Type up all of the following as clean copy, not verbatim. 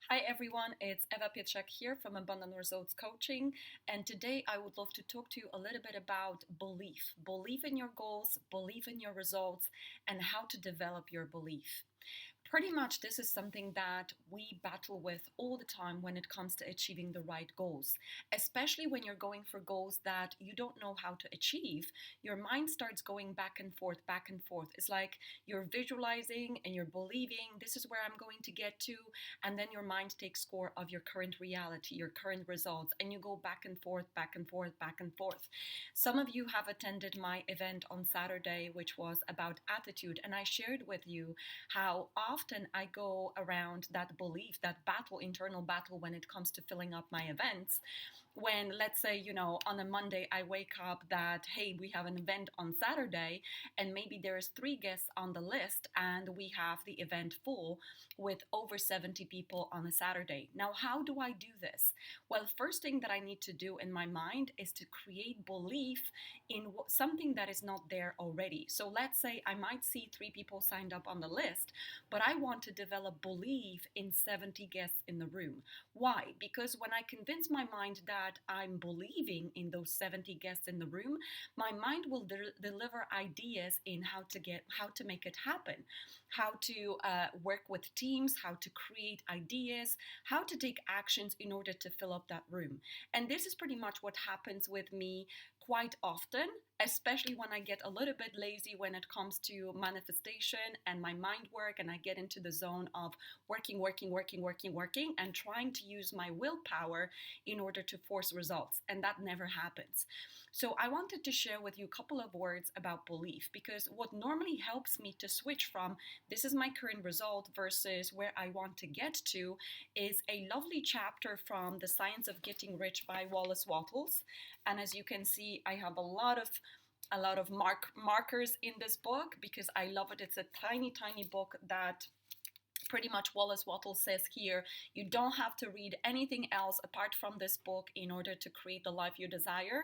Hi everyone, it's Eva Pietrzak here from Abundant Results Coaching, and today I would love to talk to you a little bit about belief. Belief in your goals, belief in your results, and how to develop your belief. Pretty much, this is something that we battle with all the time when it comes to achieving the right goals, especially when you're going for goals that you don't know how to achieve. Your mind starts going back and forth, back and forth. It's like you're visualizing and you're believing this is where I'm going to get to, and then your mind takes score of your current reality, your current results, and you go back and forth, back and forth, back and forth. Some of you have attended my event on Saturday, which was about attitude, and I shared with you how often I go around that belief, that battle, internal battle, when it comes to filling up my events. When, let's say, on a Monday, I wake up that, hey, we have an event on Saturday, and maybe there's 3 guests on the list, and we have the event full with over 70 people on a Saturday. Now, how do I do this? Well, first thing that I need to do in my mind is to create belief in something that is not there already. So let's say I might see 3 people signed up on the list, but I want to develop belief in 70 guests in the room. Why? Because when I convince my mind that I'm believing in those 70 guests in the room, my mind will deliver ideas in how to make it happen, how to work with teams, how to create ideas, how to take actions in order to fill up that room. And this is pretty much what happens with me quite often, especially when I get a little bit lazy when it comes to manifestation and my mind work, and I get into the zone of working, and trying to use my willpower in order to force results. And that never happens. So I wanted to share with you a couple of words about belief, because what normally helps me to switch from this is my current result versus where I want to get to is a lovely chapter from The Science of Getting Rich by Wallace Wattles. And as you can see, I have a lot of markers in this book because I love it. It's a tiny book that pretty much Wallace Wattles says here, you don't have to read anything else apart from this book in order to create the life you desire.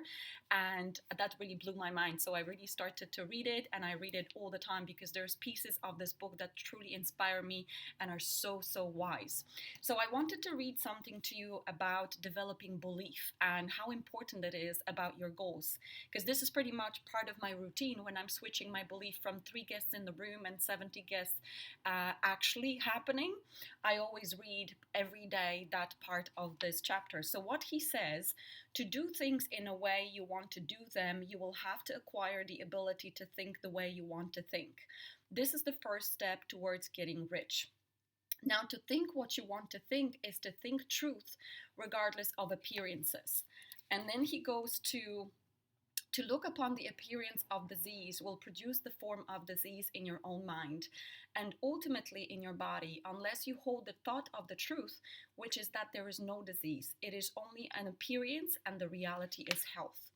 And that really blew my mind. So I really started to read it, and I read it all the time because there's pieces of this book that truly inspire me and are so wise. So I wanted to read something to you about developing belief and how important it is about your goals, because this is pretty much part of my routine when I'm switching my belief from 3 guests in the room and 70 guests actually happening. I always read every day that part of this chapter. So what he says, to do things in a way you want to do them, you will have to acquire the ability to think the way you want to think. This is the first step towards getting rich. Now, to think what you want to think is to think truth regardless of appearances. And then he goes to look upon the appearance of disease will produce the form of disease in your own mind and ultimately in your body, unless you hold the thought of the truth, which is that there is no disease. It is only an appearance, and the reality is health.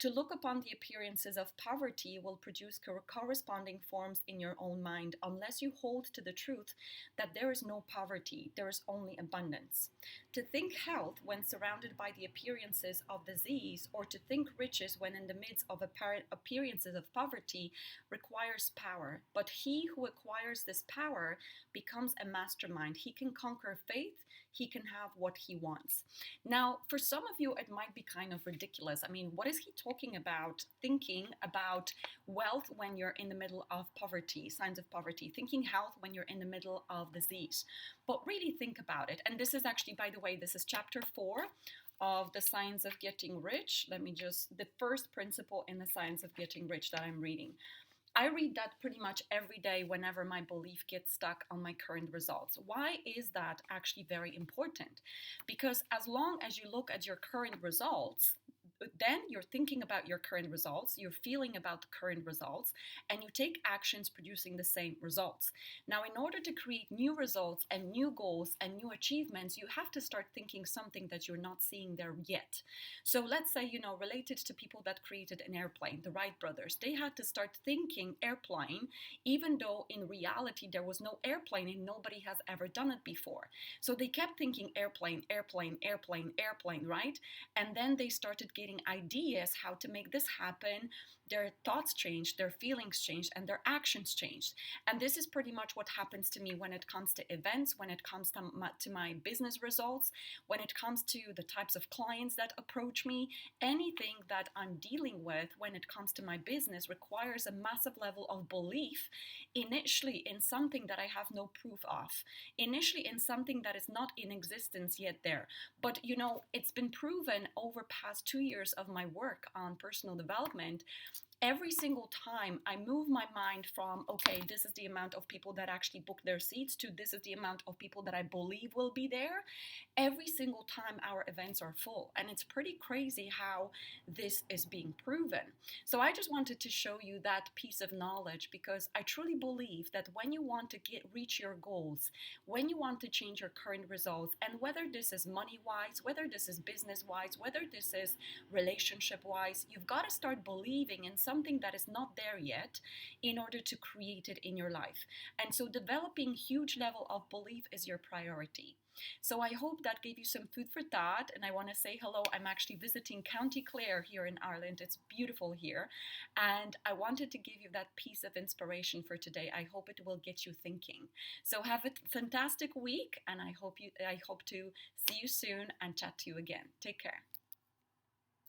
To look upon the appearances of poverty will produce corresponding forms in your own mind, unless you hold to the truth that there is no poverty, there is only abundance. To think health when surrounded by the appearances of disease, or to think riches when in the midst of apparent appearances of poverty, requires power. But he who acquires this power becomes a mastermind. He can conquer faith, he can have what he wants. Now, for some of you, it might be kind of ridiculous. I mean, what is he talking about? Thinking about wealth when you're in the middle of poverty, signs of poverty, thinking health when you're in the middle of disease. But really think about it. And this is actually, by the way, this is chapter 4 of The Science of Getting Rich. The first principle in The Science of Getting Rich that I'm reading. I read that pretty much every day whenever my belief gets stuck on my current results. Why is that actually very important? Because as long as you look at your current results, then you're thinking about your current results, you're feeling about the current results, and you take actions producing the same results. Now, in order to create new results and new goals and new achievements, you have to start thinking something that you're not seeing there yet. So let's say, related to people that created an airplane, the Wright brothers, they had to start thinking airplane, even though in reality there was no airplane and nobody has ever done it before. So they kept thinking airplane, right? And then they started getting ideas how to make this happen. their thoughts changed, their feelings changed, and their actions changed. And this is pretty much what happens to me when it comes to events, when it comes to my business results, when it comes to the types of clients that approach me. Anything that I'm dealing with when it comes to my business requires a massive level of belief, initially in something that I have no proof of, initially in something that is not in existence yet there. But you know, it's been proven over past 2 years of my work on personal development. Every single time I move my mind from, okay, this is the amount of people that actually book their seats, to this is the amount of people that I believe will be there, every single time our events are full. And it's pretty crazy how this is being proven. So I just wanted to show you that piece of knowledge, because I truly believe that when you want to reach your goals, when you want to change your current results, and whether this is money wise, whether this is business wise, whether this is relationship wise, you've got to start believing in something that is not there yet in order to create it in your life. And so developing huge level of belief is your priority. So I hope that gave you some food for thought. And I want to say hello. I'm actually visiting County Clare here in Ireland. It's beautiful here. And I wanted to give you that piece of inspiration for today. I hope it will get you thinking. So have a fantastic week, and I hope to see you soon and chat to you again. Take care.